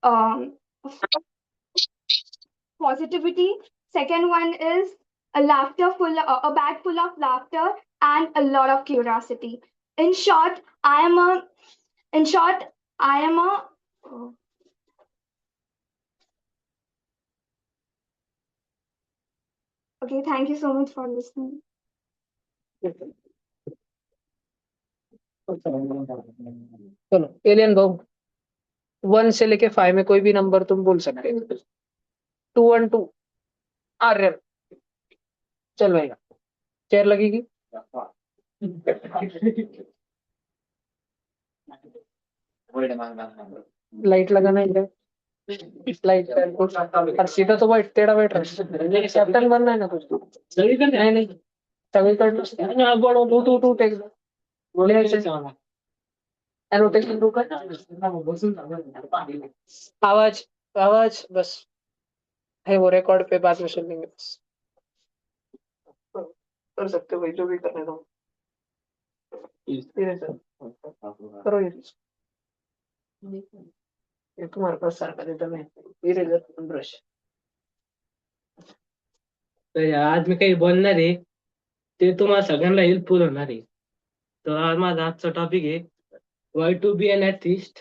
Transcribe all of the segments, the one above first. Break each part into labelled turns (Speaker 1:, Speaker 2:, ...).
Speaker 1: um, positivity. Second one is a bag full of laughter and a lot of curiosity. In short, I am a. In short, I am a. Okay, thank you so much for listening.
Speaker 2: चलो alien भाऊ, 1 से लेके 5 में कोई भी number तुम बोल सकते हो। 212 आर्यन। चल भाई, चेयर लगेगी। लाइट लगाना है। लाइट और सीधा तो वाइट टेढ़ा बैठ रहा है। कैप्टन बनना है ना कुछ। नहीं नहीं, सभी कर बोलो। टू टू टेक बोले ऐसे एनोटेशन टू कर। आवाज आवाज बस है, वो रिकॉर्ड पे बाद में सुनेंगे। बस कर सकते हो भाई, जो भी करने दो। धीरे से करो ये तुम्हारे पास सारा डेटा में धीरे धीरे ब्रश।
Speaker 3: तर आज मी काही बोलणार आहे ते तुम्हाला सगळ्यांना हेल्पफुल होणार आहे. तर आज माझा आजचा टॉपिक आहे why to be an atheist.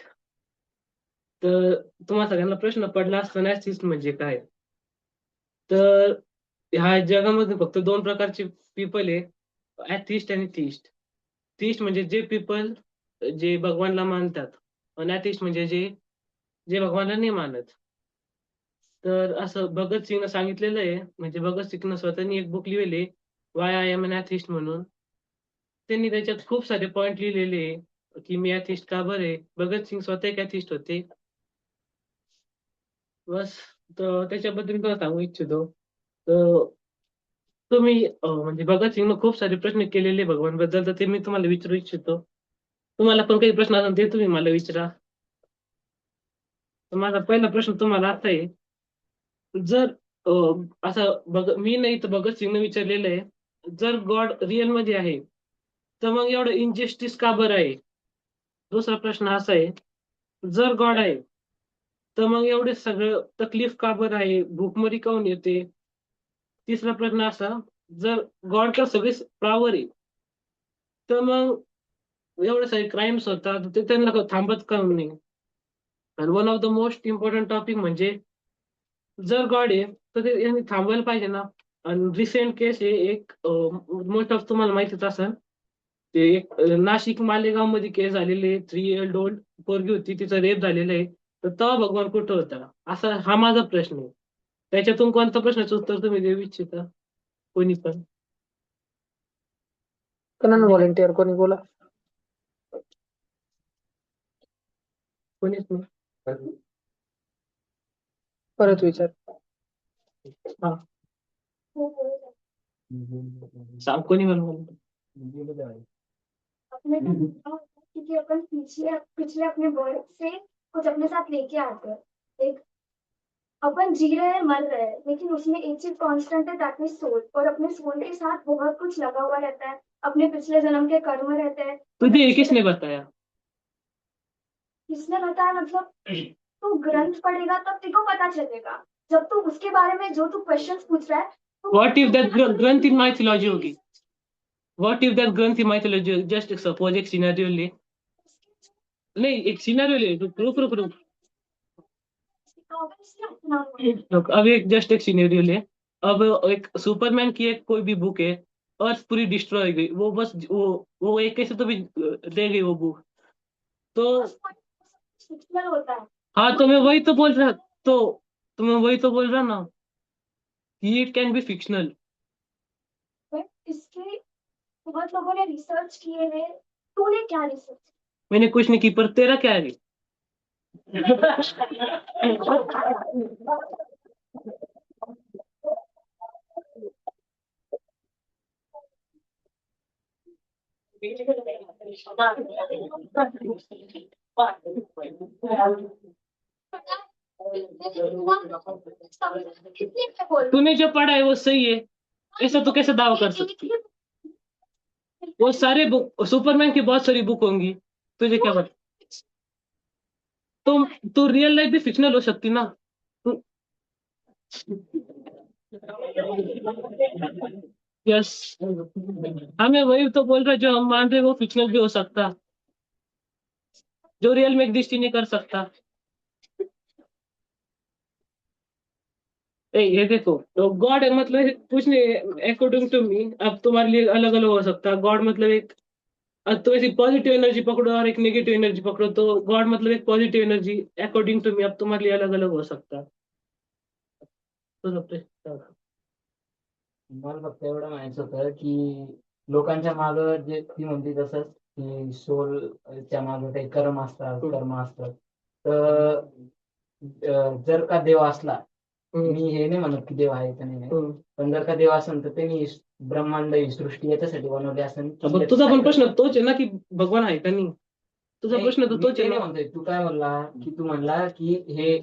Speaker 3: तर तुम्हाला सगळ्यांना प्रश्न पडला असताना ॲथिस्ट म्हणजे काय. तर ह्या जगामध्ये फक्त 2 प्रकारचे पीपल आहे, ॲथिस्ट आणि थिस्ट. थिस्ट म्हणजे जे पीपल जे भगवानला मानतात आणि ॲथिस्ट म्हणजे जे जे भगवानला नाही मानत. तर असं भगतसिंगनं सांगितलेलं आहे, म्हणजे भगतसिंगनं स्वतःनी एक बुक लिहिलेली why I am an atheist म्हणून. त्यांनी त्याच्यात खूप सारे पॉइंट लिहिलेले आहे की मी ॲथिस्ट का बरं आहे. भगतसिंग स्वतः एक ॲथिस्ट होते. बस. तर त्याच्याबद्दल मी तुम्हाला सांगू इच्छितो. तर तुम्ही म्हणजे भगतसिंगनं खूप सारे प्रश्न केलेले भगवानबद्दल, तर ते मी तुम्हाला विचारू इच्छितो. तुम्हाला पण काही प्रश्न असेल ते तुम्ही मला विचारा. तर माझा पहिला प्रश्न तुम्हाला असा आहे, जर असं मी नाही तर भगतसिंगनं विचारलेलं आहे, जर गॉड रिअल मध्ये आहे तर मग एवढं इनजस्टिस का बरं आहे. दुसरा प्रश्न असा आहे, जर गॉड आहे तर मग एवढे सगळं तकलीफ का बरं आहे, भूकमरी काऊन येते. तिसरा प्रश्न असा, जर गॉडचा सगळे पॉवर आहे तर मग एवढे सारे क्राईम्स होतात ते त्यांना थांबत का नाही. आणि one of the most important topic म्हणजे जर गॉड आहे तर ते यांनी थांबवायला पाहिजे ना. आणि रिसेंट केस आहे एक, मोस्ट ऑफ तुम्हाला माहितीच असेल, ते एक नाशिक मालेगाव मध्ये केस झालेली आहे. 3 year old पोरगी होती, तिचा रेप झालेला आहे. तर तेव्हा भगवान कुठं होता, असा हा माझा प्रश्न आहे. त्याच्यातून कोणत्या प्रश्नाचं उत्तर तुम्ही देऊ इच्छिता, कोणी पण.
Speaker 2: व्हॉलेंटियर कोणी बोला.
Speaker 3: कोणीच नाही.
Speaker 2: परत विचार.
Speaker 3: हा सांग, कोणी मला.
Speaker 1: अपने क्योंकि अपन पिछले अपने वर्ड से कुछ अपने साथ लेके आते हैं. एक अपन जी रहे हैं, मर रहे हैं, लेकिन उसमें एक चीज कांस्टेंट है, दैट इज सोल. और अपने सोल के साथ बहुत कुछ लगा हुआ रहता है, अपने पिछले जन्म के कर्म रहते हैं.
Speaker 3: तुझे ये किसने बताया.
Speaker 1: किसने बताया मतलब, तू ग्रंथ पढ़ेगा तब तेरे को पता चलेगा. जब तू उसके बारे में जो तू क्वेश्चंस पूछ रहा है,
Speaker 3: व्हाट इफ दैट ग्रंथ इन माइथोलॉजी होगी. व्हाट इफ दैट ग्रंथ इन माइथोलॉजी. जस्ट सपोज एक सिनेरियो ले. नहीं, एक सिनेरियो ले. रुक रुक रुक रुक. अब एक जस्ट एक सिनेरियो ले. अब एक सुपरमैन की एक कोई भी बुक है, अर्थ पूरी डिस्ट्रॉय हो गई, वो बस वो एक कैसे तो भी ले गई वो बुक. तो
Speaker 1: होता है.
Speaker 3: हाँ, तो मैं वही तो बोल रहा. तो मैं वही तो बोल रहा ना कि इट कैन बी फिक्शनल.
Speaker 1: इसके बहुत लोगों ने रिसर्च किए हैं. तूने क्या रिसर्च.
Speaker 3: मैंने कुछ नहीं की, पर तेरा क्या है. तूने जो पढ़ा है वो सही है, ऐसा तो कैसे दावा कर सकती है. वो सारे बुक सुपरमैन की बहुत सारी बुक होंगी, तुझे क्या पता. तो रियल लाइफ भी फिक्शनल हो सकती ना। यस, हमें वही तो बोल रहे, जो हम मान रहे वो फिक्शनल भी हो सकता, जो रियल में एग्जिस्ट ही नहीं कर सकता। ये देखो, तो गॉड मतलब कुछ नहीं अकॉर्डिंग टू मी, अब तुम्हारे लिए अलग अलग हो सकता है। गॉड मतलब एक, अब तो ऐसी पॉजिटिव एनर्जी पकड़ो और एक नेगेटिव एनर्जी पकड़ो, तो गॉड मतलब एक positive energy according to me. अब तुम्हारे लिए अलग अलग हो सकता है। तो
Speaker 4: मला फक्त एवढं म्हणायचं होतं की लोकांच्या मागं जे ती म्हणते तसंच की सोलच्या मागं काही कर्म असतात, कर्म असतात. तर जर का देव असला, मी हे नाही म्हणत की देव आहे का नाही, पण जर का देव असेल तर त्यांनी ब्रह्मांड ही सृष्टी याच्यासाठी बनवली असेल की
Speaker 3: अब तुझा पण प्रश्न तोच आहे ना, की भगवान आहे का नाही? तुझा
Speaker 4: नाही,
Speaker 3: प्रश्न तर
Speaker 4: मी
Speaker 3: तोच
Speaker 4: ते
Speaker 3: आहे
Speaker 4: नाही
Speaker 3: ना.
Speaker 4: म्हणतोय. तू काय म्हणला की तू म्हणला की हे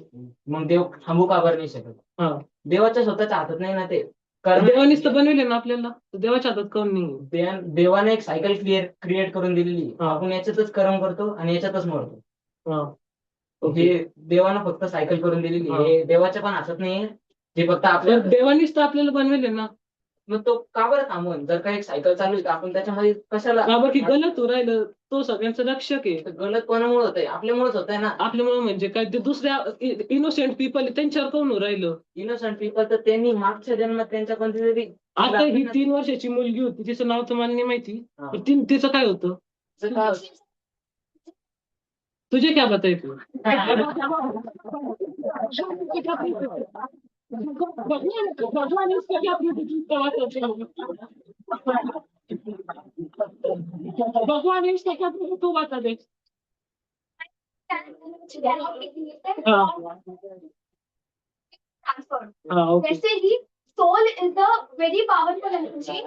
Speaker 4: मग देव थांबू का बरं नाही शकत.
Speaker 3: हा,
Speaker 4: देवाच्या स्वतःच्या हातात नाही ना ते. कारण
Speaker 3: देवानीच तर बनवले ना आपल्याला, तर देवाच्या हातात काऊन नाही?
Speaker 4: देवाने एक सायकल क्रिएट करून दिलेली.
Speaker 3: हा.
Speaker 4: आपण याच्यातच कर्म करतो आणि याच्यातच मरतो.
Speaker 3: हा, ओके.
Speaker 4: हे देवानं फक्त सायकल करून दिलेली.
Speaker 3: हा.
Speaker 4: हे देवाच्या पण हातात नाहीये. जे फक्त आपल्या
Speaker 3: तर देवानीच तर आपल्याला बनवले ना.
Speaker 4: मग तो का बरं थांबवून, जर का एक सायकल चालू आहे तर आपण त्याच्यामध्ये कशाला
Speaker 3: का बरं की गलत हो राहिलं? तो सगळ्यांचा रक्षक आहे.
Speaker 4: गलत कोणामुळे होतंय? आपल्यामुळेच होतंय ना.
Speaker 3: आपल्यामुळे म्हणजे काय, ते दुसऱ्या इनोसेंट पीपल त्यांच्यावर काऊन हो राहिलं?
Speaker 4: इनोसंट पीपल तर त्यांनी मागच्या जन्मात त्यांच्या कोणत्या तरी
Speaker 3: आता ही 3 वर्षाची मुलगी होती, तिचं नाव तर मला नाही माहिती,
Speaker 4: हा.
Speaker 3: पण तिचं काय होतं?
Speaker 4: जर का
Speaker 3: तुझे क्या बताए तू? भगवान इसका क्या भगवान इसका क्या तू बता दे.
Speaker 1: ट्रांसफर,
Speaker 3: हाँ, ओके.
Speaker 1: जैसे ही soul is the very powerful energy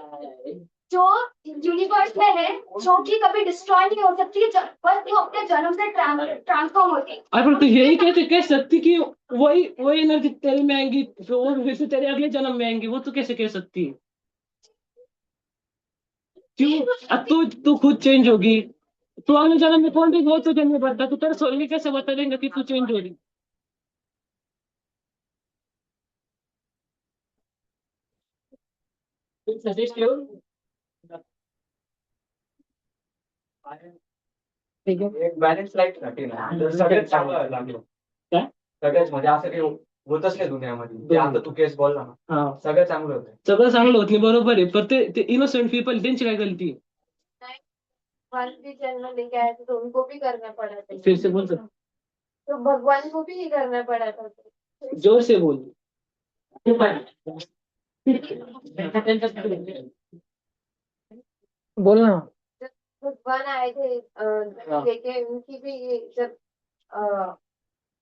Speaker 1: जो यूनिवर्स में है, जो कि कभी डिस्ट्रॉय नहीं हो सकती, बस वो अपने जन्म से ट्रांसफॉर्म होती है।
Speaker 3: अरे पर तू यही कैसे कह सकती कि वही वही एनर्जी तेरे में आएंगी, फिर वो फिर से तेरे अगले जन्म में आएंगी? वो तू कैसे कह सकती है? क्यों? अब तू खुद चेंज होगी, तू अगले जन्म में कौन भी वो तुझे नहीं बता, तू तेरे सोल में कैसे बता देंगे कि तू चेंज हो रही? सजेस्ट ठीक है.
Speaker 4: एक बॅलन्स लाईफ साठी ना तर सगळ्यात चांगलं लागलं.
Speaker 3: काय?
Speaker 4: सगळ्यात म्हणजे असं काही होतच नाही दुनियामध्ये. ते आता तू केस बोलला ना,
Speaker 3: हा,
Speaker 4: सगळं चांगलं होतं.
Speaker 3: सगळं चांगलं होत नाही, बरोबर आहे, पण ते इनोसेंट पीपल त्यांची काय गलती आहे?
Speaker 5: भी जन्म लेके आए थे तो उनको भी करना पड़ा था,
Speaker 3: फिर से बोल सकते,
Speaker 5: तो भगवान को भी ही करना पड़ा था.
Speaker 3: जोर से बोल.
Speaker 2: बोल ना.
Speaker 5: भगवान आए थे
Speaker 3: हाँ.
Speaker 5: लेके उनकी भी जब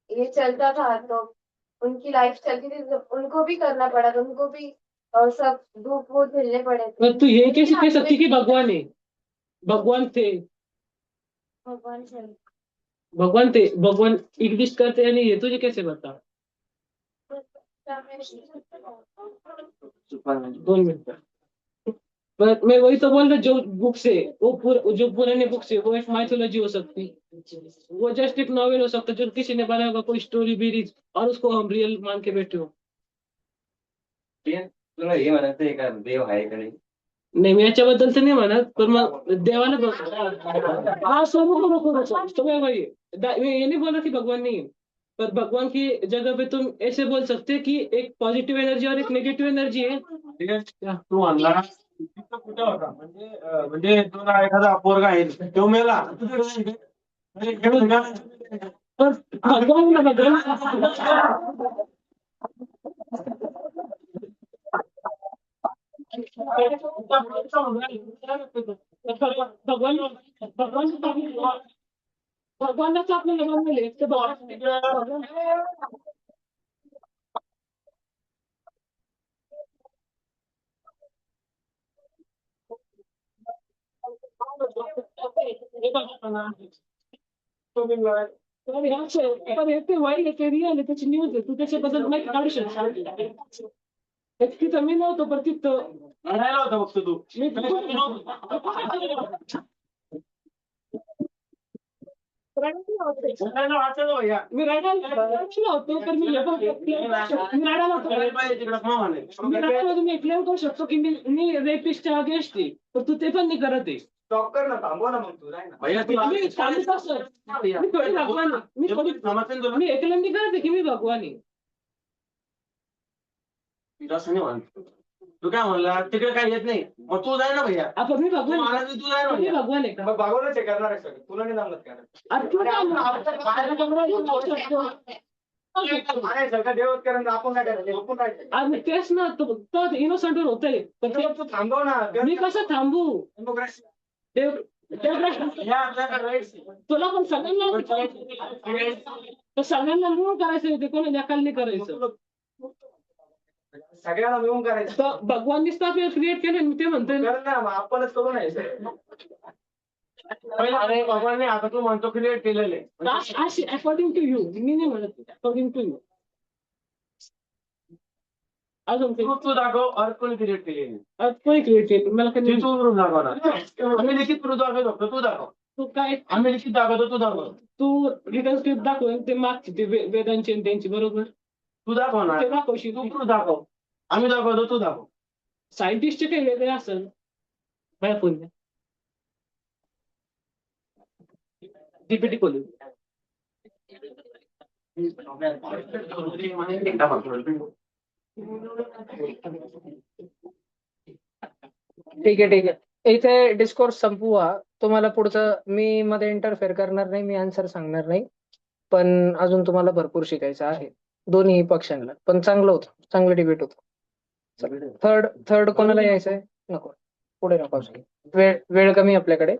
Speaker 5: ये चलता था तो उनकी लाइफ चलती थी, तो उनको भी करना पड़ा था, उनको भी सब दुख वो झेलने पड़े थे.
Speaker 3: पर तू ये कैसे कह सकती कि भगवान है? भगवान थे,
Speaker 5: भगवान से
Speaker 3: भगवान एग्जिस्ट करते या नहीं, ये तुझे कैसे बता? 2 मिनट. पर मैं वही तो बोल रहा, जो बुक्स है वो जो पुराने बुक्स है वो एक माइथोलॉजी हो सकती, वो जस्ट एक नॉवेल हो सकता जो किसी ने बनाया होगा, कोई स्टोरी बेरीज, और उसको हम रियल मान के बैठे हो.
Speaker 4: तुला हे म्हणायचं का देव आहे का नाही?
Speaker 3: नाही, मी याच्याबद्दल तर नाही म्हणत, पण मग देवाला हाँ सुनो रुको रुको, तुम्हें वही मैं ये नहीं बोल रहा कि भगवान नहीं है, पर भगवान की जगह पे तुम ऐसे बोल सकते कि एक पॉजिटिव एनर्जी और एक नेगेटिव एनर्जी है.
Speaker 6: ठीक आहे. तू म्हणला तिथं कुठं होता म्हणजे तुला एखादा पोरगा आहे तो मेला म्हणजे खेळून गेला.
Speaker 3: पर भगवान भगवान भगवानच आपल्याला बनवले ते भगवान. पण ते वाईट आहे, ते रिअल आहे, त्याची न्यूज आहे, तू त्याच्याबद्दल माहिती काढू शकतो. तिथं मी नव्हतो, पण तिथं
Speaker 6: राहिला होता फक्त तू.
Speaker 3: मी रडायला होते.
Speaker 6: बोलायला वाटतं भैया.
Speaker 3: मी रडायला होतो तर मी हे पण मी रडायला होतो.
Speaker 6: सगळे पाहिजे तिकडं मामाने.
Speaker 3: मी रडायला होतो, मी क्लेम करू शकतो की मी रेपिस्टच्या अगेन्स्ट आहे, पण तू ते पण नाही करत आहे.
Speaker 7: स्टॉप कर ना, थांबव ना मग तू, जाय ना.
Speaker 6: भैया तू
Speaker 3: मी थांबू कसं? मी थोडी भगवान आहे. मी थोडी
Speaker 6: समजते ना तुला?
Speaker 3: मी एकलं नाही करत आहे की मी भगवान आहे.
Speaker 6: तसं नाही म्हणत. तू काय म्हणला तिकडे काही येत नाही, मग तू जाय ना भैया.
Speaker 3: आपण मी
Speaker 6: तू
Speaker 3: भगवान आहे.
Speaker 6: महाराज तू जाय ना
Speaker 3: मी
Speaker 6: भैया.
Speaker 3: भगवान आहे का?
Speaker 7: मग भागवणच हे करणार आहे सगळं, तुला नाही जमत का?
Speaker 3: अरे तू काय म्हणतो?
Speaker 7: अरे सगळं देवच करून आपण काय करायचं, झोपून राहायचं.
Speaker 3: अरे तेच ना, तो इनोसंट होतोय, पण ते
Speaker 7: तू थांबव ना.
Speaker 3: मी कसं थांबू?
Speaker 7: डेमोक्रेसी.
Speaker 3: देव देव-
Speaker 6: या आपल्याकडे rights आहे.
Speaker 3: तुला पण सगळ्यांना मिळून करायचं होते, कोणी नकल नाही करायचं.
Speaker 7: सगळ्यांना मिळून करायचं.
Speaker 3: तर भगवाननीच तर आपल्याला क्रिएट केलं, मी ते म्हणतोय ना.
Speaker 7: कर ना, मग आपणच करू नाही.
Speaker 6: पहिला अरे भगवानने आता तू म्हणतो क्रिएट केलेले.
Speaker 3: अशी अकॉर्डिंग टू यू, मी नाही म्हणत अकॉर्डिंग टू यू. अजून ते
Speaker 6: तू दाखव अर्थ कोणी क्रिएट केलेली.
Speaker 3: कोणी क्रिएट केलं मला काही
Speaker 6: ते तू प्रूफ दाखव ना. आम्ही लिखित प्रूफ दाखवतो तू दाखव.
Speaker 3: तू काय
Speaker 6: आम्ही लिखित दाखवतो तू दाखव.
Speaker 3: तू रिटर्न स्क्रिप्ट दाखव, ते मागची ते वेदांची आणि त्यांची, बरोबर
Speaker 6: तू दाखव ना.
Speaker 3: ते दाखवशील.
Speaker 6: तू प्रूफ दाखव. आम्ही दाखवतो तू दाखव.
Speaker 3: सायंटिस्टचे काही वेगळे असेल बाय पुण्य डीपीटी खोलू.
Speaker 2: ठीक आहे. इथे डिस्कोर्स संपवा. तुम्हाला पुढचं मी मध्ये इंटरफेअर करणार नाही, मी आन्सर सांगणार नाही, पण अजून तुम्हाला भरपूर शिकायचं आहे दोन्ही पक्षांना. पण चांगलं होतं, चांगलं डिबेट होतं. थर्ड कोणाला यायचंय? नको, पुढे नको. वेळ वेळ कमी आपल्याकडे.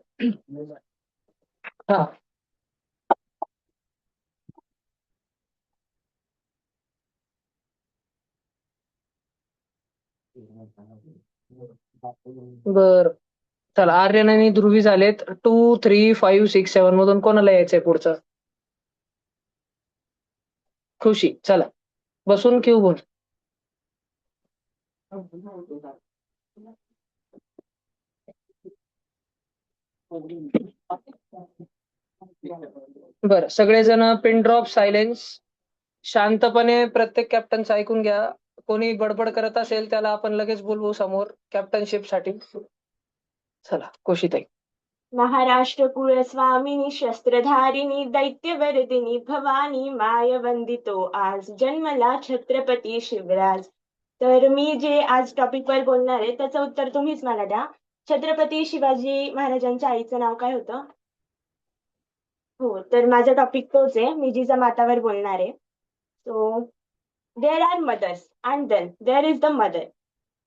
Speaker 2: हा, बर, चला. आर्यन आणि ध्रुवी झालेत. 2, 3, 5, 6, 7 मधून कोणाला यायचंय पुढचं? खुशी, चला बसून क्यू बोल. बर, सगळेजण पिन ड्रॉप सायलेन्स. शांतपणे प्रत्येक कॅप्टनचं ऐकून घ्या. कोणी बडबड करत असेल त्याला आपण लगेच बोलवू समोर कॅप्टनशिप साठी. चला, खुशीताई.
Speaker 8: महाराष्ट्र कुलस्वामिनी शस्त्रधारिणी दैत्यवर्दिनी भवानी माय वंदितो आज जन्मला छत्रपती शिवराज. तर मी जे आज टॉपिक वर बोलणार आहे त्याचं उत्तर तुम्हीच मला द्या. छत्रपती शिवाजी महाराजांच्या आईचं नाव काय होतं? हो, तर माझा टॉपिक तोच आहे. मी जिजामातावर बोलणार आहे. So there are mothers and then there is the mother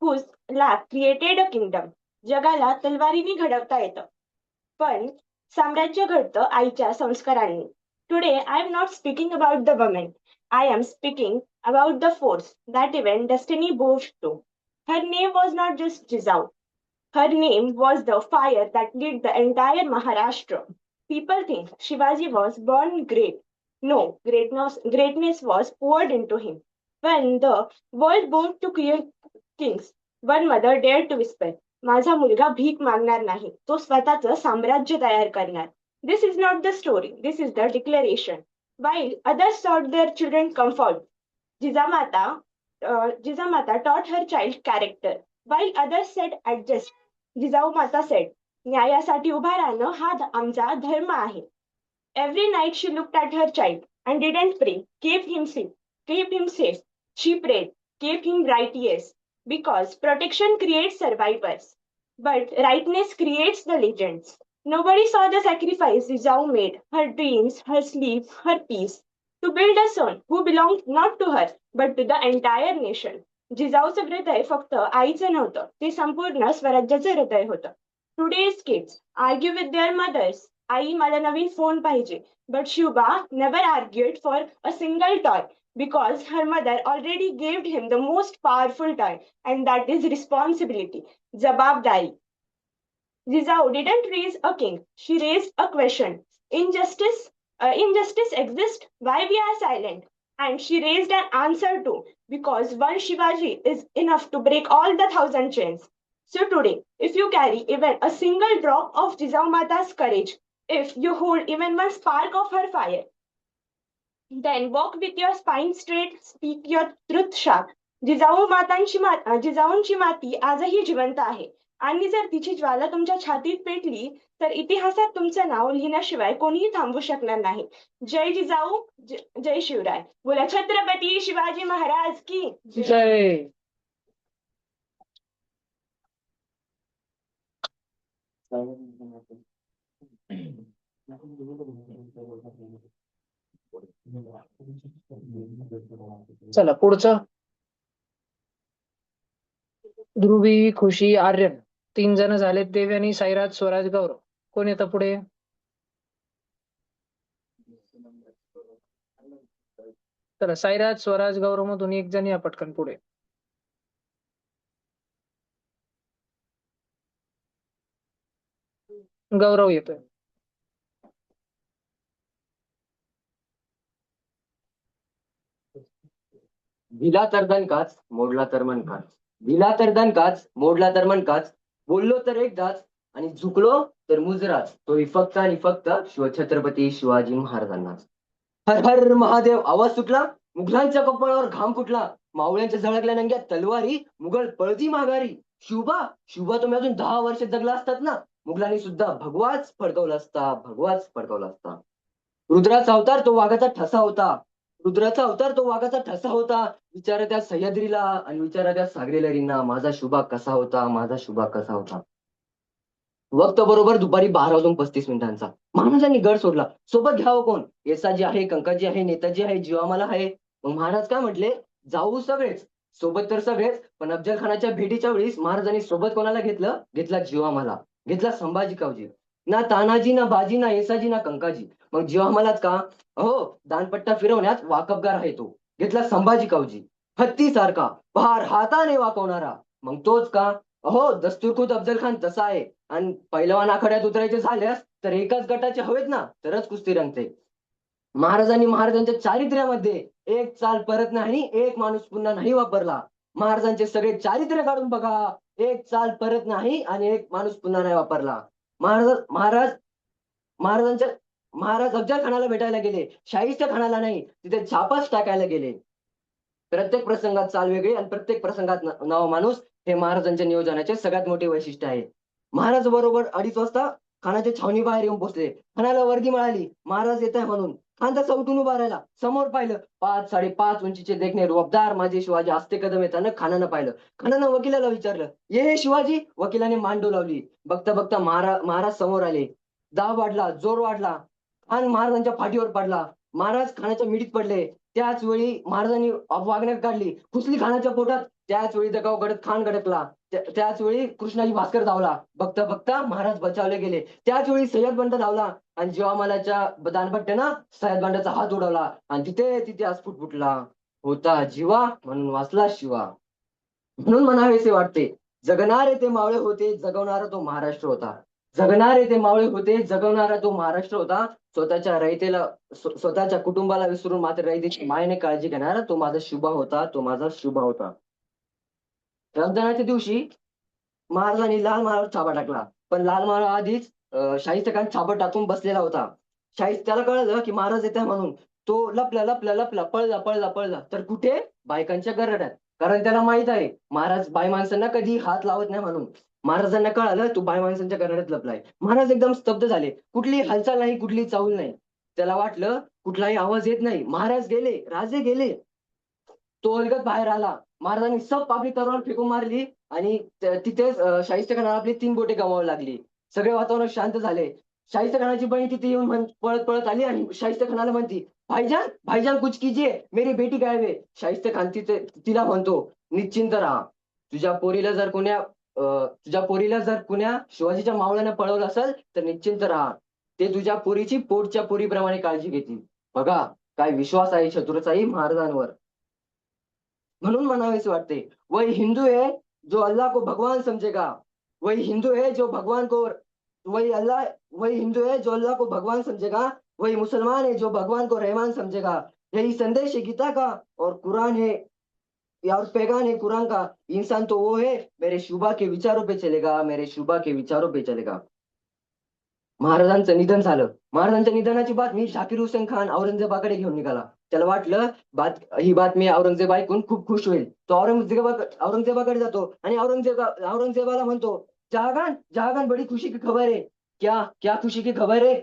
Speaker 8: who ला क्रिएटेड अ किंगडम. जगाला तलवारीने घडवता येतं, पण साम्राज्य घडतं आईच्या संस्कारांनी. Today I am not speaking about the women. I am speaking about the force that even destiny bowed to. Her name was not just Jijau. Her name was the fire that lit the entire Maharashtra. People think Shivaji was born great. No, greatness was poured into him. When the world bowed to create kings, one mother dared to whisper, माझा मुलगा भीक मागणार नाही, तो स्वतःचं साम्राज्य तयार करणार. This is not the story, this is the declaration. While others sought their children comfort, Jijamata taught her child character. While others said adjust, Jijau माता said, न्यायासाठी उभा राहणं हा आमचा धर्म आहे. Every night she looked at her child and didn't pray, keep him safe. She prayed, keep him right, yes, because protection creates survivors, but rightness creates the legends. Nobody saw the sacrifice Jijau made, her dreams, her sleep, her peace, to build a son who belonged not to her, but to the entire nation. जिजाऊचं हृदय फक्त आईचं नव्हतं, ते संपूर्ण स्वराज्याचं हृदय होतं. Today's kids argue with their mothers. आई मला नवीन फोन पाहिजे. But Shubha never argued for a single toy because her mother already gave him the most powerful toy, and that is responsibility, जबाबदारी. Jijau didn't raise a king. She raised a question. Injustice exists. Why we are silent? And she raised an answer too, because one Shivaji is enough to break all the 1,000 chains. So today, if you carry even a single drop of Jijau Mata's courage, if you hold even one spark of her fire, then walk with your spine straight, speak your truth sharp. जिजाऊंची माती आजही जिवंत आहे आणि जर तिची ज्वाला तुमच्या छातीत पेटली तर इतिहासात तुमचं नाव लिहिण्याशिवाय कोणीही थांबवू शकणार नाही. जय जिजाऊ, जय शिवराय. बोला छत्रपती शिवाजी महाराज की
Speaker 2: जय. चला पुढचं. ध्रुवी, खुशी, आर्यन 3 जण झालेत. देवयानी, साईराज, स्वराज, गौरव. कोण येतं पुढे? चला साईराज, स्वराज, गौरव मधून 1 जण या पटकन पुढे. गौरव येतोय.
Speaker 9: दिला तर दणकाच, मोडला तर मनकाच. दिला तर दणकाच, मोडला तर मनकाच. बोललो तर एकदाच आणि झुकलो तर मुजराच. तो फक्त आणि फक्त शिवछत्रपती शिवाजी महाराजांनाच. हर हर महादेव आवाज सुटला, मुघलांच्या कपाळावर घाम फुटला. मावळ्यांच्या झळकल्या नंग्या तलवारी, मुघल पळती माघारी. शिवबा शिवबा तुम्ही अजून 10 वर्ष जगला असतात ना, मुघलांनी सुद्धा भगवाच फडकवला असता, भगवाच फडकवला असता. रुद्राचा अवतार तो वाघाचा ठसा होता. रुद्राचा अवतार तो वाघाचा ठसा होता. विचारा त्या सह्याद्रीला आणि विचारा त्या सागरी लहरींना, माझा शुभा कसा होता, माझा शुभा कसा होता. वक्त बरोबर दुपारी 12:35 महाराजांनी गड सोडला. सोबत घ्यावं कोण? येसाजी आहे, कंकाजी आहे, नेताजी आहे, जीवामाला आहे. मग महाराज काय म्हटले? जाऊ सगळेच. सोबत तर सगळेच, पण अफजल खानाच्या भेटीच्या वेळीस महाराजांनी सोबत कोणाला घेतलं? घेतला जीवामाला, घेतला संभाजी कावजी. ना तानाजी, ना बाजी, ना येसाजी, ना कंकाजी. मग जीवामालाच का? हो, दानपट्टा फिरवण्यात वाकबगार आहे तो. घेतला संभाजी कावजी. हत्तीसारखा भार हाताने वाकवणारा. मग तोच का? हो, दस्तूरखुद अफजल खान तसा आहे. आणि पैलवान आखाड्यात उतरायचे झाल्यास तर एकाच गटाचे हवेत ना, तरच कुस्ती रंगते. महाराजांनी महाराजांच्या चारित्र्यामध्ये एक चाल परत नाही, एक माणूस पुन्हा नाही वापरला. महाराजांचे सगळे चारित्र्य काढून बघा, एक चाल परत नाही आणि एक माणूस पुन्हा नाही वापरला. महाराज अफजल खानाला भेटायला गेले, शाहिस्ते खानाला नाही, तिथे छापाच टाकायला गेले. प्रत्येक प्रसंगात चाल वेगळी आणि प्रत्येक प्रसंगात नवा माणूस, हे महाराजांच्या नियोजनाचे सगळ्यात मोठे वैशिष्ट्य आहे. महाराज बरोबर 2:30 वाजता खानाच्या छावणी बाहेर येऊन पोहोचले. खानाला वर्दी मिळाली, महाराज येत आहे म्हणून. खान तसा उठून उभा राहिला. समोर पाहिलं, 5-5.5 उंचीचे देखणे रुबाबदार माझे शिवाजी आस्ते कदम येताना खानानं पाहिलं. खानानं वकिलाला विचारलं, ये शिवाजी? वकिलाने मान डोलावली. बघता बघता महाराज समोर आले. दाब वाढला, जोर वाढला. खान महाराजांच्या फाटीवर पडला. महाराज खानाच्या मिठीत पडले. त्याच वेळी महाराजांनी वागण्यात काढली, खुसली खानाच्या पोटात. त्याच वेळी दगाव घडत खान गडकला. त्याच वेळी कृष्णाजी भास्कर धावला. बघता बघता महाराज बचावले गेले. त्याच वेळी सह्याद बंड धावला आणि जीवामालाच्या दानपट्ट्यानं सह्याद बंडाचा हात उडवला आणि तिथे अस्फुट फुटला. होता जीवा म्हणून वाचला शिवा. म्हणून म्हणावेसे वाटते, जगणारे ते मावळे होते, जगवणारा तो महाराष्ट्र होता. जगणारे ते मावळे होते, जगवणारा तो महाराष्ट्र होता. स्वतःच्या रयतेला, स्वतःच्या कुटुंबाला विसरून मात्र रयतेची मायेने काळजी घेणारा तो माझा शुभा होता, तो माझा शुभा होता. रमजानाच्या दिवशी महाराजांनी लाल महाराज छापा टाकला, पण लाल महाराज आधीच शाहिस्ते खान छापा टाकून बसलेला होता. त्याला कळलं की महाराज येत आहे म्हणून तो लपला, पळला. तर कुठे? बायकांच्या गरड्यात. कारण त्याला माहित आहे महाराज बाय माणसांना कधी हात लावत नाही म्हणून. महाराजांना कळालं तू बाय माणसांच्या गरड्यात लपलाय. महाराज एकदम स्तब्ध झाले. कुठली हालचाल नाही, कुठली चाहूल नाही. त्याला वाटलं कुठलाही आवाज येत नाही. महाराज गेले, राजे गेले. तो अलगद बाहेर आला. महाराजांनी सब आपली तलवार फेकून मारली आणि तिथेच शाहिस्ते खानाला आपली 3 बोटे गमावावी लागली. सगळे वातावरण शांत झाले. शाहिस्ते खानाची बहीण तिथे येऊन पळत आली आणि शाहिस्ते खानाला म्हणती, भाईजान कुछ कीजिए, मेरी बेटी गायब है. शाहिस्ते खान तिला म्हणतो, निश्चिंत राहा. तुझ्या पोरीला जर कुण्या शिवाजीच्या मावळ्यानं पळवलं असेल तर निश्चिंत राहा. ते तुझ्या पोरीची पोटच्या पोरीप्रमाणे काळजी घेतील. बघा काय विश्वास आहे शत्रुचाही महाराजांवर. म्हणून म्हणावेसे वाटते, वही हिंदू है जो अल्लाह को भगवान समझेगा. वही हिंदू है जो अल्लाह को भगवान समझेगा. वही मुसलमान है जो भगवान को रहमान समझेगा. यही संदेश है गीता का और कुरान है और पैगाम है कुरान का. इंसान तो वो है मेरे शुभा के विचारों पे चलेगा, मेरे शुभा के विचारों पे चलेगा. महाराजांचं निधन झालं. महाराजांच्या निधनाची बातमी झाकीर हुसेन खान औरंगजेबाकडे घेऊन निघाला. त्याला वाटलं ही बातमी औरंगजेब ऐकून खूप खुश होईल. तो औरंगजेबाकडे जातो आणि औरंगजेबाला म्हणतो, जहागन जहागन, बडी खुशी की खबर है. क्या क्या खुशी की खबर है?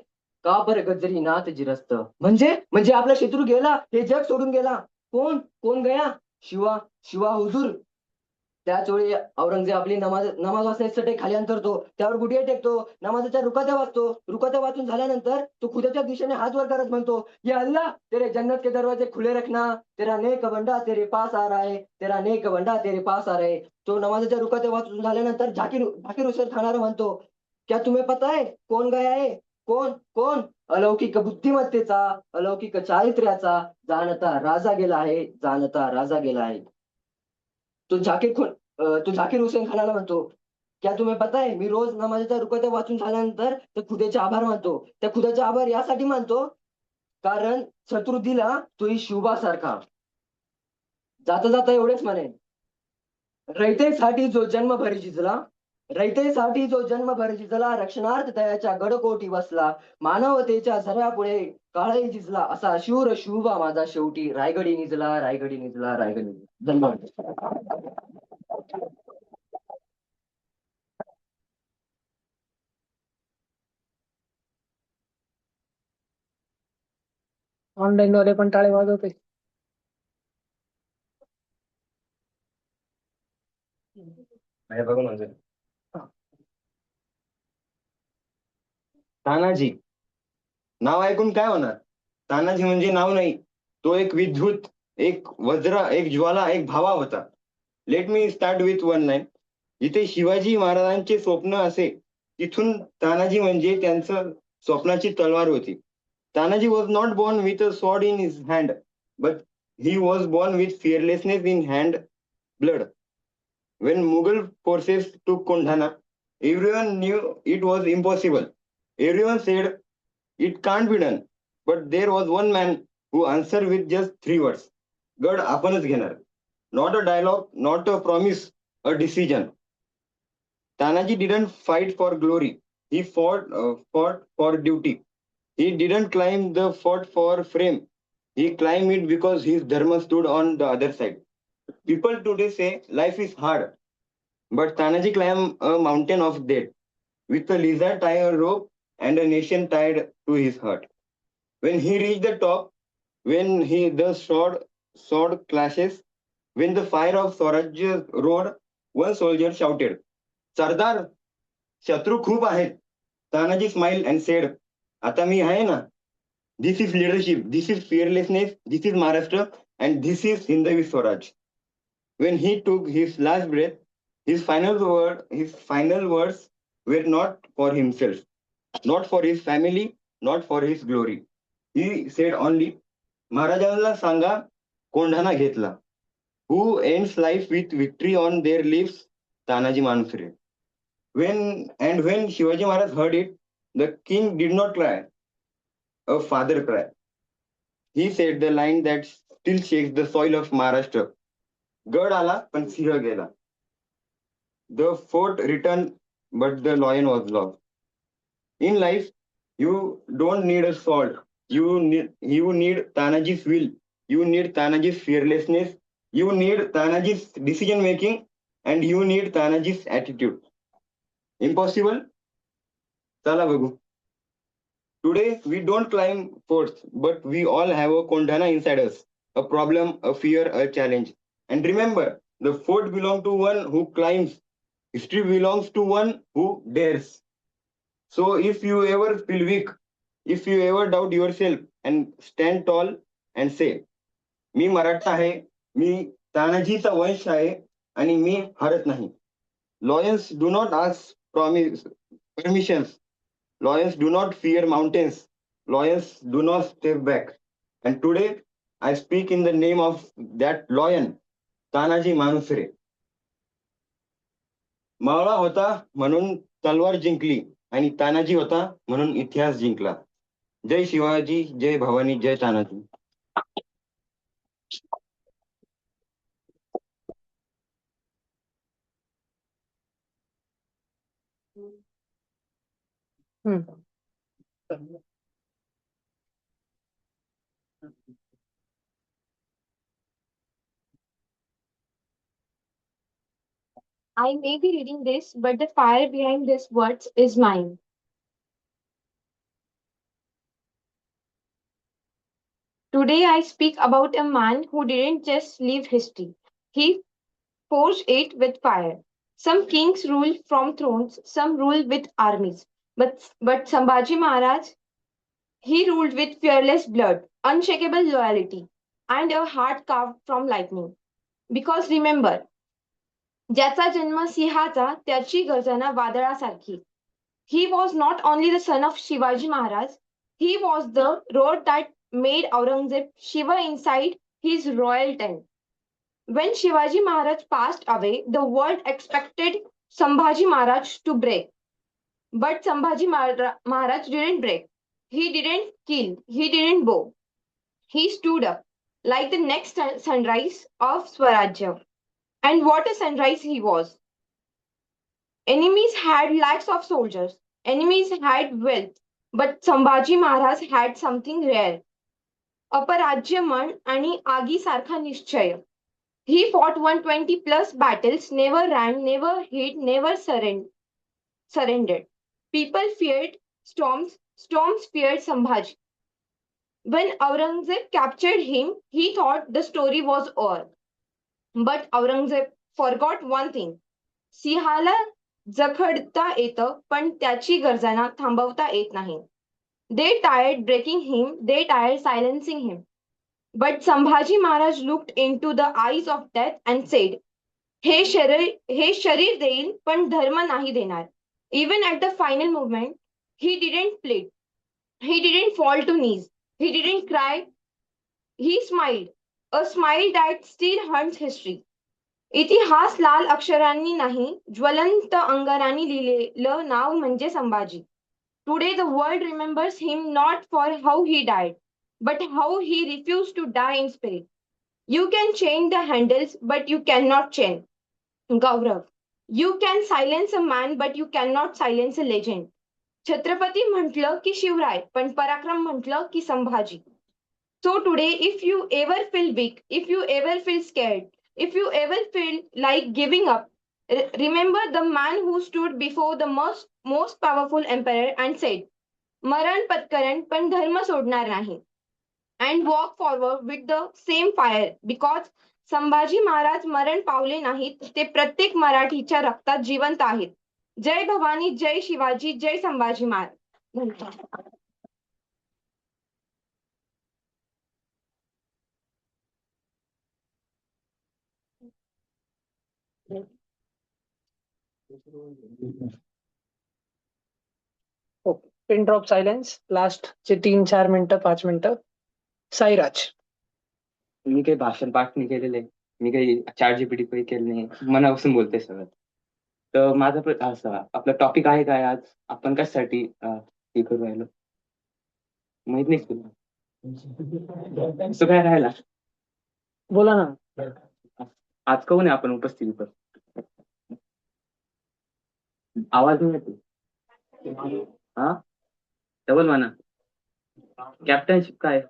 Speaker 9: का पर गजरी नाथ जिरस्त. म्हणजे आपला शत्रू गेला, हे जग सोडून गेला. कोण कोण गया? शिवा शिवा हुजूर. त्याच वेळी औरंगजेब आपली नमाज वाचण्यासाठी खाली अंतरतो. त्यावर गुडघे टेकतो. नमाजाच्या रुकात्या वाचतो. रुकात्या वाचून झाल्यानंतर तो खुदाच्या दिशेने हात वर करत म्हणतो, या अल्लाह, तेरे जन्नत के दरवाजे खुले रखना. तेरा नेक बंदा तेरे पास आ रहा है. तेरा नेक बंदा तेरे पास आ रहा है. तो नमाजाच्या रुकात्या वाचून झाल्यानंतर झाकीर हुसेन खानाला म्हणतो, क्या तुम्हें पता है कोण गया है? कोण कोण? अलौकिक बुद्धिमत्तेचा, अलौकिक चारित्र्याचा जाणता राजा गेला आहे. जाणता राजा गेला आहे. तो झाकीर हुसेन खानाला म्हणतो, क्या तुम्हें पता है, मी रोज नमाजाच्या रुकवत्या वाचून झाल्यानंतर त्या खुद्याचे आभार मानतो. त्या खुद्याचे आभार यासाठी मानतो कारण शत्रू दिला तोही शिवबासारखा. जाता जाता एवढेच म्हणेन, रयतेसाठी जो जन्मभर झिजला, रयतेसाठी जो जन्मभर झिजला, रक्षणार्थ दयाच्या गडकोटी बसला, मानवतेच्या झऱ्यापुढे काळही झिजला, असा शूर शिवबा माझा शेवटी रायगडी निजला, रायगडी निजला, रायगडी निजला. धन्यवाद.
Speaker 2: ऑनलाईन वाले पण टाळे वाजवते.
Speaker 6: बघून म्हणजे तानाजी नाव ऐकून काय होणार? तानाजी म्हणजे नाव नाही, तो एक विद्युत, एक वज्र, एक ज्वाला, एक भावा होता. Let me start with one line. जिथे शिवाजी महाराजांचे स्वप्न असे, तिथून तानाजी म्हणजे त्यांचं स्वप्नाची तलवार होती. Tanaji was not born with a sword in his hand, but he was born with fearlessness in hand blood. When Mughal forces took Kondhana, everyone knew it was impossible. Everyone said it can't be done. But there was one man who answered with just 3 words. गड आपणच घेणार. Not a dialogue, not a promise, a decision. Tanaji didn't fight for glory. He fought for duty. He didn't climb the fort for fame. He climbed it because his dharma stood on the other side. People today say life is hard, but Tanaji climbed a mountain of death with a lizard tied a rope and a nation tied to his heart. When he reached the top, when the sword clashes, when the fire of Swaraj roared, one soldier shouted, "Sardar, शत्रू खूप आहेत." Tanaji smiled and said, आता मी आहे ना. This is leadership, this is fearlessness, this is Maharashtra, and this is Hindavi Swaraj. When he took his last breath, his final words were not for himself, not for his family, not for his glory. He said only, महाराजांना सांगा कोंढाणा घेतला. Who ends life with victory on their lips? Tanaji Malusare. When Shivaji Maharaj heard it, the king did not cry. A father cry. He said the line that still shakes the soil of Maharashtra. गड आला पण सिंह गेला. The fort returned, but the lion was lost. In life, you don't need a sword. You need Tanaji's will. You need Tanaji's fearlessness. You need Tanaji's decision making, and you need Tanaji's attitude. Impossible? चला बघू. Today, we don't climb forts, but we all have a Kondhana inside us. A problem, a fear, a challenge. And remember, the fort belongs to one who climbs. History belongs to one who dares. So if you ever feel weak, if you ever doubt yourself, and stand tall and say, मी मराठा आहे, मी तानाजीचा वंश आहे, आणि मी हरत नाही. Lions do not ask permissions. Lions do not fear mountains. Lions do not step back. And today, I speak in the name of that lion, Tanaji Malusare. मावळा होता म्हणून तलवार जिंकली, आणि तानाजी होता म्हणून इतिहास जिंकला. जय शिवाजी, जय भवानी, जय Tanaji.
Speaker 8: I may be reading this, but the fire behind these words is mine. Today I speak about a man who didn't just leave history. He forged it with fire. Some kings rule from thrones, some rule with armies. But Sambhaji Maharaj, he ruled with fearless blood, unshakable loyalty, and a heart carved from lightning. Because remember, ज्याचा जन्म सिंहाचा त्याची गर्जना वादळासारखी. He was not only the son of Shivaji Maharaj, he was the road that made Aurangzeb shiver inside his royal tent. When Shivaji Maharaj passed away, the world expected Sambhaji Maharaj to break. But Sambhaji Maharaj didn't break. He didn't kill. He didn't bow. He stood up like the next sunrise of Swarajya. And what a sunrise he was. Enemies had lakhs of soldiers. Enemies had wealth. But Sambhaji Maharaj had something rare. अपराज्य मन आणि आगीसारखा निश्चय. He fought 120 plus battles, never ran, never hid, never surrendered. People feared storms, storms feared Sambhaji. When Aurangzeb captured him, he thought the story was over. But Aurangzeb forgot one thing. सिंहाला जखडता येतं, पण त्याची गर्जना थांबवता येत नाही. They tried breaking him, they tried silencing him. But Sambhaji Maharaj looked into the eyes of death and said, हे शरीर देईल, पण धर्म नाही देणार. Even at the final moment, he didn't plead. He didn't fall to knees. He didn't cry. He smiled. A smile that still haunts history. इतिहास लाल अक्षरांनी नाही, ज्वलंत अंगारांनी लिहिलेलं नाव म्हणजे Sambhaji. Today the world remembers him not for how he died, but how he refused to die in spirit. You can change the handles, but you cannot change. Gaurav, you can silence a man, but you cannot silence a legend. Chhatrapati म्हटलं की शिवराय, पण पराक्रम म्हटलं की Sambhaji. So today, if you ever feel weak, if you ever feel scared, if you ever feel like giving up, remember the man who stood before the most powerful emperor and said, मरण पत्करण पण धर्म सोडणार नाही. And walk forward with the same fire, because Sambhaji Maharaj मरण पावले नाहीत, ते प्रत्येक मराठीच्या रक्तात जिवंत आहेत. जय भवानी, जय शिवाजी, जय संभाजी महाराज. धन्यवाद.
Speaker 2: Okay, pin drop silence. लास्टचे 3-4 मिनिटं, 5 मिनिटं. साईराज.
Speaker 4: मी काही भाषण पाठ नाही केलेले, मी काही चॅट जीपीटी काही केलं नाही, मनापासून बोलते सगळं. तर माझा असा आपला टॉपिक आहे काय आज, आपण कशासाठी हे करू राहिलो माहित नाही तुला. काय राहिला
Speaker 2: बोला ना.
Speaker 4: आज कोण आहे आपण उपस्थित. आवाज नाही येतो. हा, डबल म्हणा. कॅप्टनशिप काय,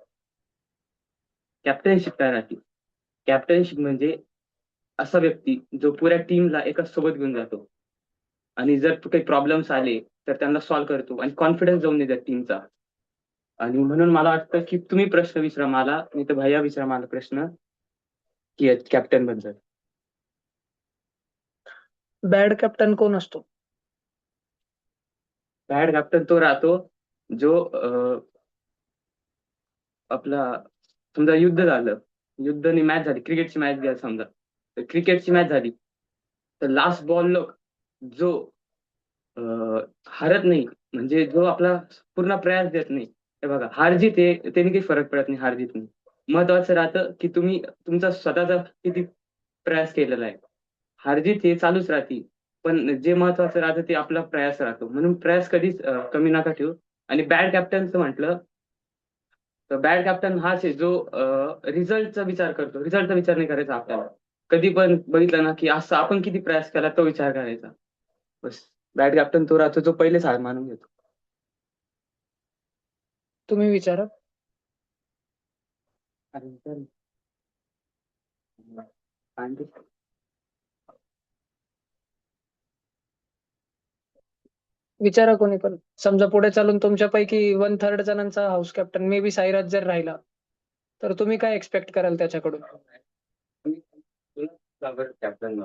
Speaker 4: कॅप्टनशिप काय राहते. कॅप्टनशिप म्हणजे असा व्यक्ती जो पुऱ्या टीमला एका सोबत घेऊन जातो आणि जर काही प्रॉब्लेम्स आले तर त्यांना सॉल्व्ह करतो आणि कॉन्फिडन्स जाऊन देतात टीमचा. आणि म्हणून मला वाटतं की तुम्ही प्रश्न विचारा मला, नाही तर भैया विचारा मला प्रश्न की कॅप्टन बद्दल.
Speaker 2: बॅड कॅप्टन कोण असतो.
Speaker 4: बॅड कॅप्टन तो राहतो जो आपला समजा युद्ध झालं, युद्धनी मॅच झाली, क्रिकेटची मॅच घ्या समजा, तर क्रिकेटची मॅच झाली तर लास्ट बॉल जो हारत नाही, म्हणजे जो आपला पूर्ण प्रयास देत नाही. हे बघा, हारजीत आहे त्याने काही फरक पडत नाही, हारजीतने महत्वाचं राहतं की तुम्ही तुमचा स्वतःचा किती प्रयास केलेला आहे. हारजीत हे चालूच राहते, पण जे महत्वाचं राहतं ते आपला प्रयास राहतो. म्हणून प्रयास कधीच कमी नका ठेवू. आणि बॅड कॅप्टनचं म्हटलं तर बॅड कॅप्टन हाच आहे जो रिझल्टचा विचार करतो. रिझल्टचा विचार नाही करायचा आपल्याला. कधी पण बघितलं ना की असं आपण किती प्रयास केला तो विचार करायचा. बस, बॅड कॅप्टन तो राहतो जो पहिलेच हार मानून घेतो.
Speaker 2: तुम्ही विचारा. विचारा कोणी पण. समजा पुढे चालून तुमच्यापैकी 1/3 जणांचा house captain may be Sairaj जर राहिला, तर तुम्ही काय एक्सपेक्ट कराल त्याच्याकडून?
Speaker 10: कॅप्टन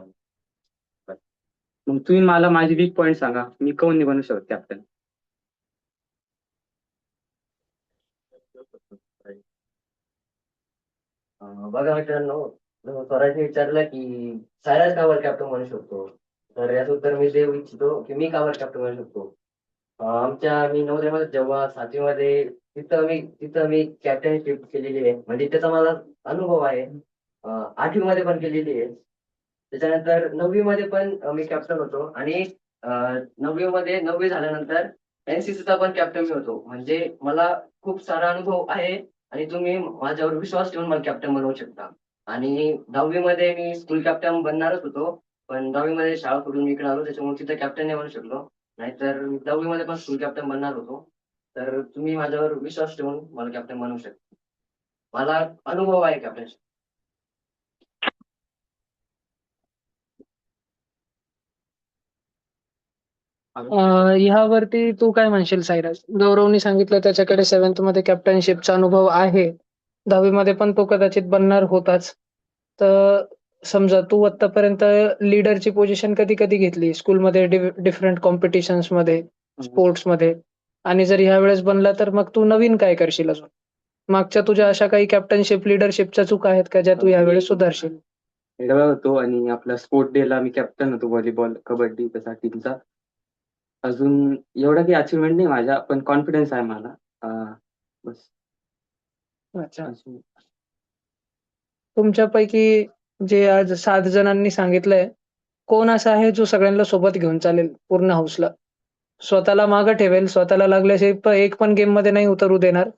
Speaker 10: मग तुम्ही मला माझे वीक पॉईंट सांगा, मी काऊन नाही बनू शकत कॅप्टन?
Speaker 9: बघा मित्रांनो, स्वराजने विचारलं की सायराज का वर कॅप्टन बनू शकतो, तर याचं उत्तर मी देऊ इच्छितो की मी का वर कॅप्टन बनू शकतो. मी नवोदयमध्ये जेव्हा 7वी तिथं मी कॅप्टनशिप केलेली आहे, म्हणजे त्याचा मला अनुभव आहे. 8वी मध्ये पण केलेली आहे. त्याच्यानंतर 9वी मध्ये पण मी कॅप्टन होतो आणि 9वी झाल्यानंतर एनसीसीचा पण कॅप्टन मी होतो. म्हणजे मला खूप सारा अनुभव आहे आणि तुम्ही माझ्यावर विश्वास ठेवून मला कॅप्टन बनवू शकता. आणि 10वी मध्ये मी स्कूल कॅप्टन बनणारच होतो, पण 10वी मध्ये शाळा सोडून इकडे आलो, त्याच्यामुळे तिथं कॅप्टन नाही बनू शकलो. नाहीतर 10वी मध्ये पण स्कूल कॅप्टन बनणार होतो. तर तुम्ही माझ्यावर विश्वास ठेवून मला कॅप्टन बनवू शकता. मला अनुभव आहे कॅप्टनशिप.
Speaker 2: ह्यावरती तू काय म्हणशील साईराज? गौरवनी सांगितलं त्याच्याकडे 7th मध्ये कॅप्टनशिपचा अनुभव आहे, 10वी मध्ये पण तो कदाचित बनणार होताच. तर समजा तू आतापर्यंत लीडरची पोझिशन कधी कधी घेतली स्कूलमध्ये, डिफरंट कॉम्पिटिशन्स मध्ये, स्पोर्ट्स मध्ये, आणि जर ह्या वेळेस बनला तर मग तू नवीन काय करशील अजून? मागच्या तुझ्या अशा काही कॅप्टनशिप लिडरशिपच्या चुका आहेत का ज्या तू यावेळेस सुधारशील?
Speaker 10: हेडवा होतो आणि आपला स्पोर्ट डे ला मी कॅप्टन होतो व्हॉलीबॉल, कबड्डी तसा टीमचा. अजून एवढा काही अचिव्हमेंट नाही माझ्या, पण कॉन्फिडन्स आहे मला. बस.
Speaker 2: अच्छा.
Speaker 10: अजून
Speaker 2: तुमच्यापैकी जे आज 7 जणांनी सांगितलंय, कोण असा आहे जो सगळ्यांना सोबत घेऊन चालेल पूर्ण हाऊसला? स्वतःला मागं ठेवेल, स्वतःला लागल्यास एक पण गेम मध्ये नाही उतरू देणार.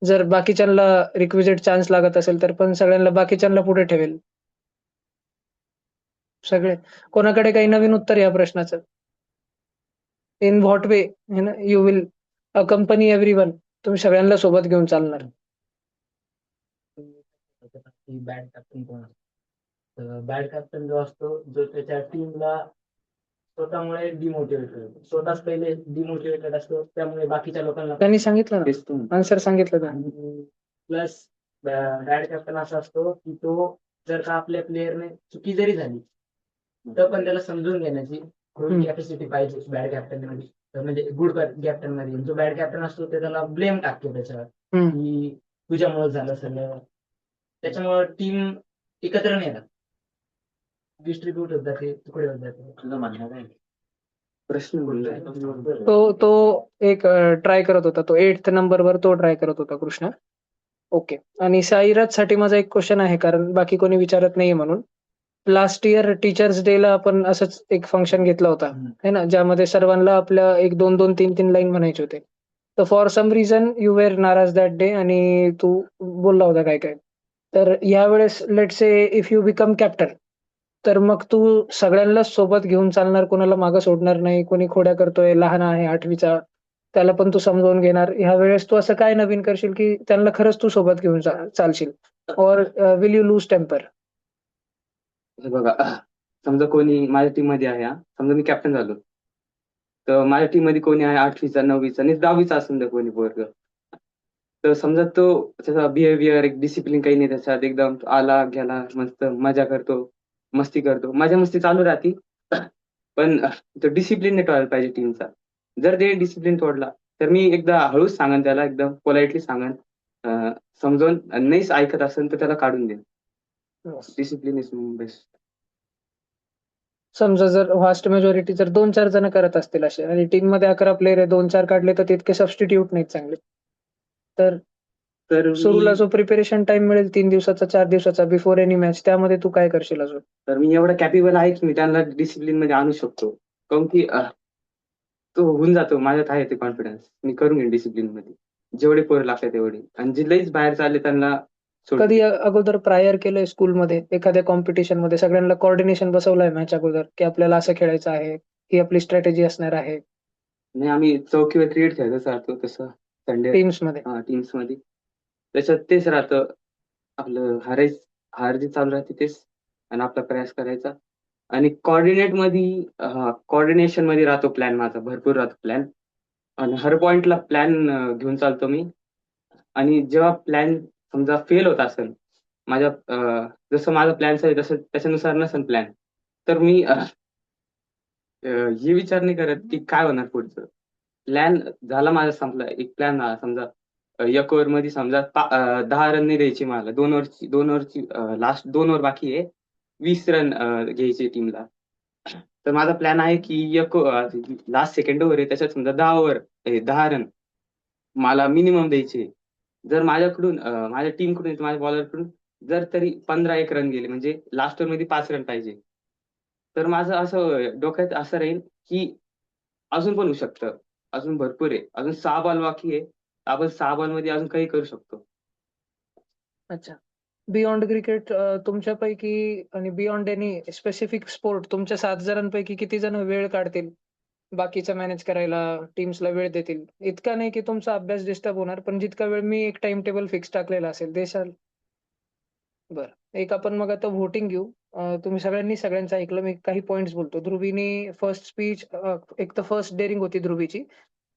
Speaker 2: जर बाकीच्यांना रिक्विजिट चान्स लागत असेल तर, पण सगळ्यांना बाकीच्यांना पुढे ठेवेल. सगळे. कोणाकडे काही नवीन उत्तर या प्रश्नाचं? In what way you will अकंपनी everyone? तुम्ही सगळ्यांना सोबत घेऊन चालणार.
Speaker 4: बॅड कॅप्टन कोण असतो? तर बॅड कॅप्टन जो असतो, जो त्याच्या टीमला स्वतःमुळे डिमोटिवेट करतो, स्वतःच पहिले डिमोटिवेटेड असतो, त्यामुळे बाकीच्या लोकांना
Speaker 2: त्यांनी सांगितलं ना, आन्सर सांगितलं का?
Speaker 4: प्लस बॅड कॅप्टन असा असतो की तो जर का आपल्या प्लेअरने चुकी जरी झाली तर पण त्याला समजून घेण्याची थोडी कॅपॅसिटी पाहिजे बॅड कॅप्टन मध्ये. तर म्हणजे गुड कॅप्टन मध्ये जो बॅड कॅप्टन असतो ते त्याला ब्लेम टाकतो त्याच्यावर की तुझ्यामुळे झालं सगळं, त्याच्यामुळे टीम एकत्र नाही येतात, डिस्ट्रीब्यूट होत जाते, तुकडे होत जाते. तुझं म्हणणं काय?
Speaker 10: प्रश्न
Speaker 2: तो एक ट्राय करत होता, तो 8th नंबरवर तो ट्राय करत होता कृष्णा. ओके. आणि साईराज साठी माझा एक क्वेश्चन आहे, कारण बाकी कोणी विचारत नाहीये म्हणून. लास्ट इयर टीचर्स डे ला आपण असंच एक फंक्शन घेतला होता है ना, ज्यामध्ये सर्वांना आपल्या एक 2-2, 3-3 लाईन म्हणायचे होते. तर for some reason you were नाराज दॅट डे आणि तू बोलला होता काय काय. तर यावेळेस let's say if you become captain, तर मग तू सगळ्यांना सोबत घेऊन चालणार, कोणाला मागं सोडणार नाही. कोणी खोड्या करतोय, लहान आहे 8वीचा, त्याला पण तू समजावून घेणार. ह्या वेळेस तू असं काय नवीन करशील की त्यांना खरंच तू सोबत घेऊन चालशील? Or will you lose temper?
Speaker 10: हे बघा, समजा कोणी माझ्या टीम मध्ये आहे, समजा मी कॅप्टन झालो, तर माझ्या टीम मध्ये कोणी आहे 8वीचा, 9वीचा आणि 10वीचा असून द्या कोणी वर्ग, तर समजा तो त्याचा बिहेवियर, एक डिसिप्लिन काही नाही त्याच्यात, एकदम आला गेला, मस्त मजा करतो, मस्ती करतो, माझ्या मस्ती चालू राहते, पण तो डिसिप्लिन नाही ठेवायला पाहिजे टीमचा. जर ते डिसिप्लिन तोडला तर मी एकदा हळूच सांगन त्याला, एकदम पोलाइटली सांगन, समजावून, नाहीच ऐकत असेल तर त्याला काढून देईन. Discipline is best.
Speaker 2: समजा जर व्हास्ट मेजॉरिटी जर 2-4 जण करत असतील असे, आणि टीम मध्ये 11 प्लेयर आहे, 2-4 काढले तर तितके सबस्टिट्यूट नाहीत चांगले, तर सुरूला जो प्रिपरेशन टाइम मिळेल 3 दिवसाचा, 4 दिवसाचा, बिफोर एनी मॅच, त्यामध्ये तू काय करशील अजून?
Speaker 10: तर मी एवढा कॅपेबल आहे की मी त्यांना डिसिप्लिन मध्ये आणू शकतो, काऊन की तो होऊन जातो, माझ्यात आहे ते कॉन्फिडन्स, मी करून घेईन डिसिप्लिन मध्ये जेवढे पोरं लागतात तेवढे. आणि जे लईच बाहेर चालले त्यांना
Speaker 2: कधी अगोदर प्रायर केलंय स्कूलमध्ये एखाद्या कॉम्पिटिशन मध्ये, सगळ्यांना कोऑर्डिनेशन बसवलंय मॅच अगोदर की आपल्याला असं खेळायचं आहे, ही आपली स्ट्रॅटेजी असणार आहे?
Speaker 10: नाही, आम्ही चौकीवर क्रिकेट खेळत असतो तसं संडे
Speaker 2: टीम्स मध्ये.
Speaker 10: टीम्स मध्ये. त्याच्यात तेच राहतं आपलं हार जी चालू राहते तेच, आणि आपला प्रयास करायचा. आणि कोऑर्डिनेशन मध्ये राहतो प्लॅन माझा, भरपूर राहतो प्लॅन. आणि हर पॉइंटला प्लॅन घेऊन चालतो मी. आणि जेव्हा प्लॅन समजा फेल होत असेल जसं माझा प्लॅन आहे तसं त्याच्यानुसार नसेल प्लॅन, तर मी हे विचार नाही करत की काय होणार पुढचं. प्लॅन झाला माझा, संपला एक प्लॅन झाला समजा. एक ओव्हर मध्ये समजा 10 रन नाही द्यायची मला, 2 ओव्हरची लास्ट 2 ओव्हर बाकी आहे, 20 रन घ्यायचे टीमला. तर माझा प्लॅन आहे की लास्ट सेकंड ओव्हर आहे त्याच्यात समजा 10 रन मला मिनिमम द्यायचे. जर माझ्या टीमकडून माझ्या बॉलरकडून जर तरी 15-1 रन गेले म्हणजे लास्ट ओव्हर मध्ये 5 रन पाहिजे, तर माझं असं डोक्यात असं राहील की अजून पण होऊ शकतं, अजून भरपूर आहे, अजून 6 बॉल बाकी आहे, आपण 6 बॉल मध्ये अजून काही करू शकतो.
Speaker 2: अच्छा. बियॉन्ड क्रिकेट तुमच्यापैकी आणि बियॉन्ड एनी स्पेसिफिक स्पोर्ट तुमच्या 7 जणांपैकी किती जण वेळ काढतील बाकीचं मॅनेज करायला, टीम्सला वेळ देतील? इतका नाही की तुमचा अभ्यास डिस्टर्ब होणार, पण जितका वेळ मी एक टाइम टेबल फिक्स टाकलेला असेल देशाल. बरं, एक आपण मग आता व्होटिंग घेऊ. तुम्ही सगळ्यांनी सगळ्यांचं ऐकलं, मी काही पॉइंट्स बोलतो. ध्रुवीने फर्स्ट स्पीच, एक तर फर्स्ट डेअरिंग होती ध्रुवीची,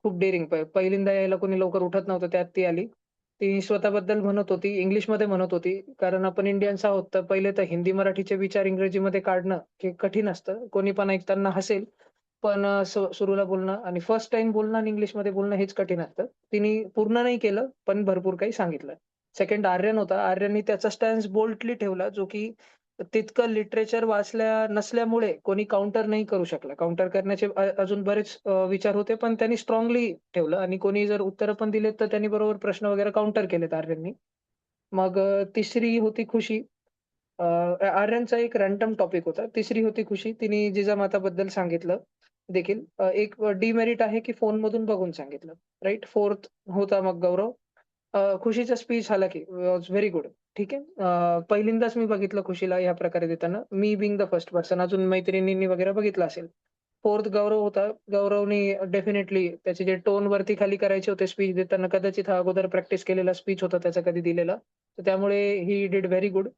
Speaker 2: खूप डेअरिंग. पहिल्यांदा यायला कोणी लवकर उठत नव्हतं, त्यात ती आली. ती स्वतःबद्दल म्हणत होती, इंग्लिशमध्ये म्हणत होती, कारण आपण इंडियन्स आहोत, तर पहिले तर हिंदी मराठीचे विचार इंग्रजीमध्ये काढणं हे कठीण असतं. कोणी पण ऐकताना हसेल, पण सुरूला बोलणं आणि फर्स्ट टाइम बोलणं आणि इंग्लिशमध्ये बोलणं हेच कठीण असतं. तिने पूर्ण नाही केलं, पण भरपूर काही सांगितलं. सेकंड आर्यन होता. आर्यननी त्याचा स्टॅन्स बोल्डली ठेवला, जो की तितकं लिटरेचर वाचल्या नसल्यामुळे कोणी काउंटर नाही करू शकला. काउंटर करण्याचे अजून बरेच विचार होते, पण त्यांनी स्ट्रॉंगली ठेवलं आणि कोणी जर उत्तरं पण दिलेत, तर त्यांनी बरोबर प्रश्न वगैरे काउंटर केलेत आर्यननी. मग तिसरी होती खुशी. आर्यनचा एक रॅन्डम टॉपिक होता. तिसरी होती खुशी. तिने जिजामाताबद्दल सांगितलं देखील. एक डिमेरिट आहे की फोनमधून बघून सांगितलं. राइट. फोर्थ होता मग गौरव. खुशीचा स्पीच झाला की वॉज व्हेरी गुड. ठीक आहे. पहिल्यांदाच मी बघितलं खुशीला ह्या प्रकारे देताना. मी बिंग द फर्स्ट पर्सन, अजून मैत्रिणींनी वगैरे बघितलं असेल. फोर्थ गौरव होता. गौरवने डेफिनेटली त्याचे जे टोन वरती खाली करायचे होते स्पीच देताना, कदाचित हा अगोदर प्रॅक्टिस केलेला स्पीच होता त्याचा कधी दिलेला. तर त्यामुळे ही डिड व्हेरी गुड.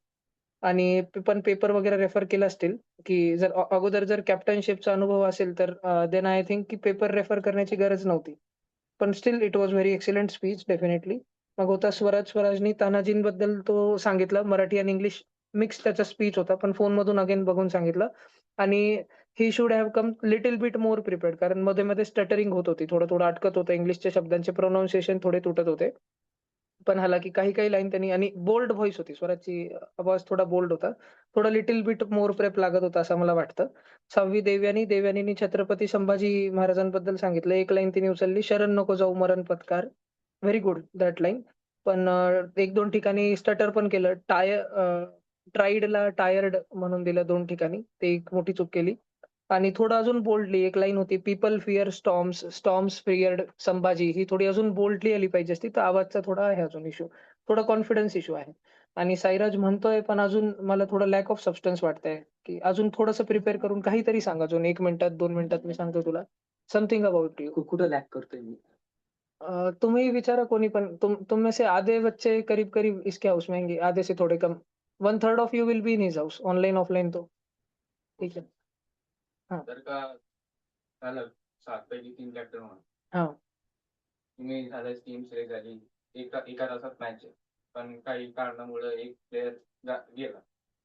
Speaker 2: आणि पण पेपर वगैरे रेफर केला असतील, की जर अगोदर जर कॅप्टनशिपचा अनुभव असेल तर देन आय थिंक की पेपर रेफर करण्याची गरज नव्हती. पण still it was very excellent speech definitely. मग होता स्वराजनी तानाजींबद्दल तो सांगितला. मराठी आणि इंग्लिश मिक्स त्याचा स्पीच होता, पण फोनमधून अगेन बघून सांगितलं. आणि he should have come little bit more prepared, कारण मध्ये-मध्ये स्टटरिंग होत होती. थोडं-थोडं अटकत होतं. इंग्लिशच्या शब्दांचे प्रोनाउन्सिएशन थोडे तुटत होते. पण हालाकी काही-काही लाईन त्यांनी, आणि बोल्ड व्हॉईस होती. स्वराजची आवाज थोडा बोल्ड होता. थोडा लिटिल बिट मोर प्रेप लागत होता असं मला वाटतं. 6वी देवयानीने छत्रपती संभाजी महाराजांबद्दल सांगितलं. एक लाईन तिने उचलली, "शरण नको जाऊ मरण पत्कार." Very good that line. पण 1-2 ठिकाणी स्टटर पण केलं. ट्राईडला टायर्ड म्हणून दिलं 2 ठिकाणी. ते एक मोठी चूक केली. आणि थोडं अजून बोल्डली एक लाईन होती, "people fear storms, storms feared Sambhaji." ही थोडी अजून बोल्डली आली पाहिजे असती. तर आवाजचा थोडा आहे अजून इश्यू. थोडा कॉन्फिडन्स इश्यू आहे. आणि साईराज म्हणतोय, पण अजून मला थोडं लॅक ऑफ सबस्टन्स वाटतंय, की अजून थोडंसं प्रिपेअर करून काहीतरी सांग अजून 1 मिनिटात, 2 मिनिटात मी सांगतो तुला. Something about you.
Speaker 10: कुठं लॅक करतोय मी?
Speaker 2: तुम्ही विचारा कोणी पण. तुम में से आधे बच्चे करीब-करीब इसके हाउस में आएंगे, आधे से थोड़े कम. 1/3 of you will be in his house, online, offline तो. ठीक है. हां.
Speaker 10: जर का झालं 7 पैकी 3 कॅप्टन म्हणून
Speaker 2: हां.
Speaker 10: तुम्ही झालं टीम सिलेक्ट झाली, एका तासात मॅच आहे, पण काही कारणामुळे एक प्लेअर गेला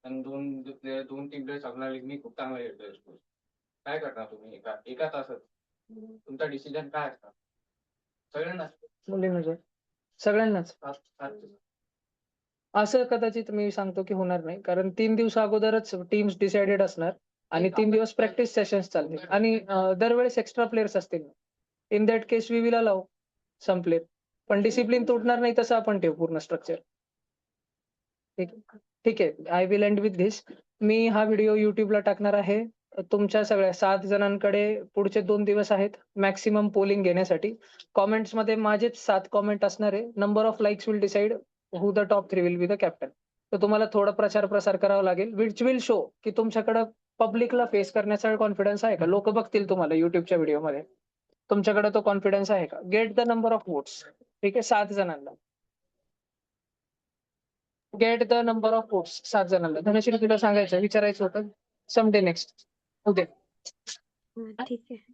Speaker 10: आणि 2-3 प्लेयर्स आपल्याला मी खूप चांगला खेळतोय, काय करणार तुम्ही एका तासात? तुमचा डिसिजन काय असणार? सगळ्यांना
Speaker 2: मुलींमध्ये सगळ्यांनाच.
Speaker 10: 7
Speaker 2: असं कदाचित मी सांगतो की होणार नाही. कारण 3 दिवसा अगोदरच टीम्स डिसायडेड असणार आणि 3 दिवस प्रॅक्टिस सेशन्स चालतील आणि दरवेळेस एक्स्ट्रा प्लेयर्स असतील. In that case we will allow some player. पण डिसिप्लिन तुटणार नाही तसं आपण ठेवू पूर्ण स्ट्रक्चर. ठीक आहे. I will end with this. मी हा व्हिडिओ YouTubeला टाकणार आहे. तुमच्या सगळ्या 7 जणांकडे पुढचे 2 दिवस आहेत मॅक्सिमम पोलिंग घेण्यासाठी. कमेंट्समध्ये माझेच 7 कमेंट असणार आहे. Number of likes will decide who the top 3 will be the captain. तर तुम्हाला थोडा प्रचार-प्रसार करावा लागेल, विच विल शो की तुमच्याकडे पब्लिकला फेस करण्याचा कॉन्फिडन्स आहे का? लोकं बघतील तुम्हाला YouTubeच्या व्हिडिओमध्ये. तुमच्याकडे तो कॉन्फिडन्स आहे का? Get the number of votes. ठीक आहे 7 जणांना. Get the number of votes 7 जणांना. धनश्री तुला सांगायचं विचारायचं होतं. समडे नेक्स्ट उद्या.
Speaker 8: ठीक आहे.